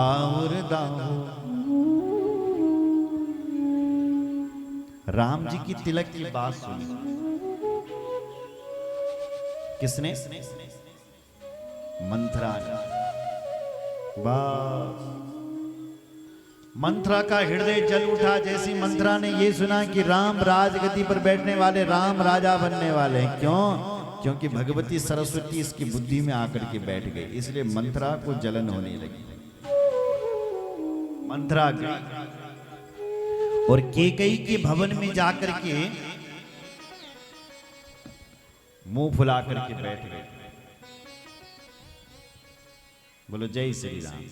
और दाहो। राम जी की तिलक की बात सुनी। किसने? मंथरा ने। बस मंथरा का हृदय जल उठा जैसी मंथरा ने ये सुना कि राम राजगद्दी पर बैठने वाले, राम राजा बनने वाले हैं। क्यों? क्योंकि भगवती सरस्वती इसकी बुद्धि में आकर के बैठ गई, इसलिए मंथरा को जलन होने लगी। मंथरा गई और केकई के भवन में जाकर के मुंह फुला करके बैठ गए। बोलो जय श्री राम।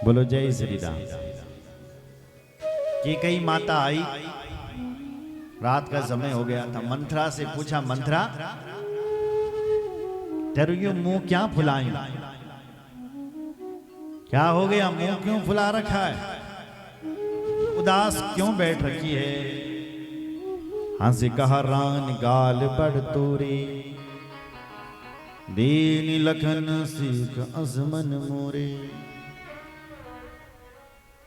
बोलो जय श्री राम। केकई माता आई, रात का समय हो गया था। मंथरा से पूछा, मंथरा तेरे यूं मुंह क्या फुलाई? क्या हो गया? मुंह क्यों फुला रखा है? उदास क्यों बैठ रखी है? हंसी कहा, रान गाल बड़ तोरे, दीन लखन सीख अजमन मोरे।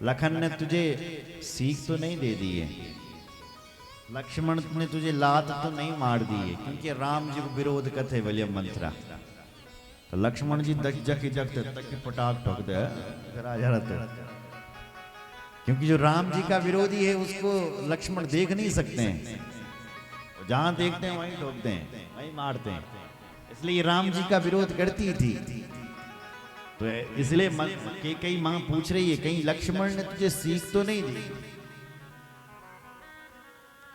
लखन ने तुझे सीख तो नहीं दे दी है, लक्ष्मण ने तुझे लात तो नहीं मार दी है, क्योंकि राम जी को विरोध करते बोले मंथरा। तो लक्ष्मण जी जख तक पटाख ठोक दे राजा रहते, क्योंकि जो राम जी का विरोधी है उसको लक्ष्मण देख नहीं सकते हैं, जहां देखते हैं वहीं ठोकते हैं, वहीं मारते हैं। इसलिए राम जी का विरोध करती थी। तो इसलिए कई मां पूछ रही है, कहीं लक्ष्मण ने तुझे सीख तो नहीं दी,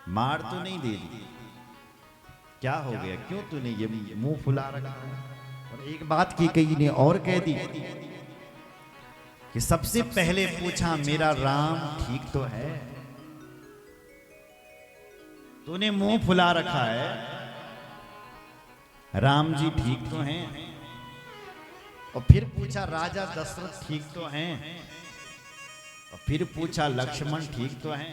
मार तो नहीं दे दी? क्या हो गया? क्यों तूने ये मुंह फुला रखा है? और एक बात की कई ने और कह दी कि सबसे पहले पूछा, मेरा राम ठीक तो है? तूने मुंह फुला रखा है, राम जी ठीक तो हैं? और फिर पूछा, राजा दशरथ ठीक तो हैं? और फिर पूछा, लक्ष्मण ठीक तो हैं?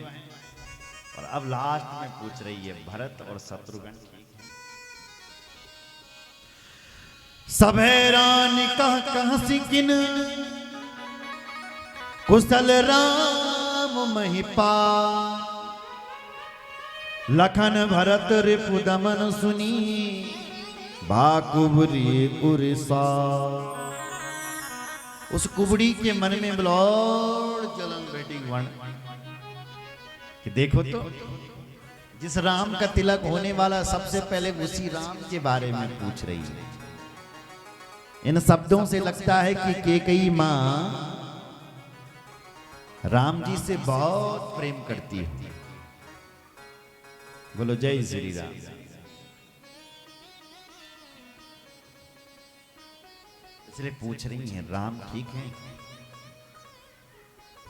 और अब लास्ट में पूछ रही है, भरत और शत्रुघ्न ठीक हैं? सभे रानी कह सिकिन, कुशल राम महिपाल। लखन भरत रिपु दमन सुनी, भाकुबरी उरिसा। उस कुबड़ी के मन में ब्लॉड जलन बैठी वन कि देखो तो जिस राम का तिलक होने वाला, सबसे पहले उसी राम के बारे में पूछ रही है। इन शब्दों से लगता है कि केकई मां राम जी से बहुत प्रेम करती है। बोलो जय श्री राम। इसलिए पूछ रही हैं, राम ठीक हैं?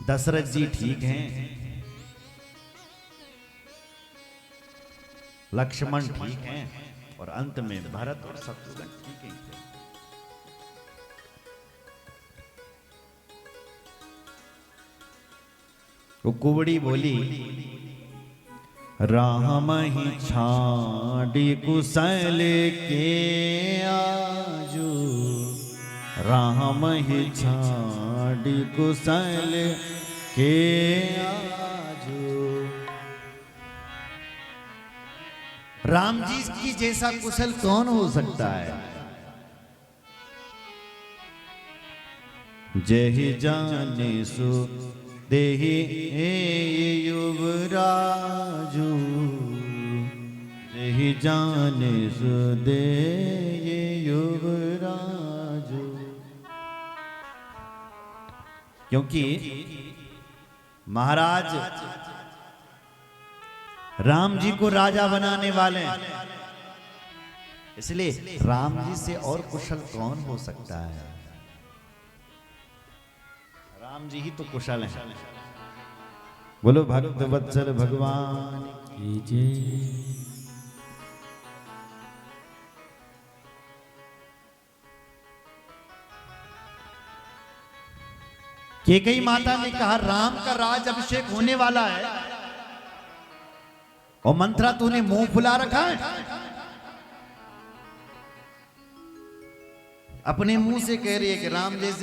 दशरथ जी ठीक हैं? लक्ष्मण ठीक हैं? और अंत में भरत और शत्रुघ्न ठीक हैं? वो कुबड़ी बोली, राम ही छाड़ी कुशल के आजू, राम ही छाड़ी कुशल के आजू। राम जी की जैसा कुशल कौन हो सकता है? जय जाने सो देहि युवराजू, जय जाने सो देहि युवराजू। क्योंकि महाराज राम जी को राजा बनाने वाले हैं, इसलिए राम जी से और कुशल कौन हो सकता है? राम जी ही तो कुशल हैं। बोलो भक्त वत्सल भगवान की जय। केकई माता ने कहा, राम का राज अभिषेक होने वाला है और मंथरा तूने मुंह फुला रखा है। अपने मुंह से कह रही है कि राम जैसे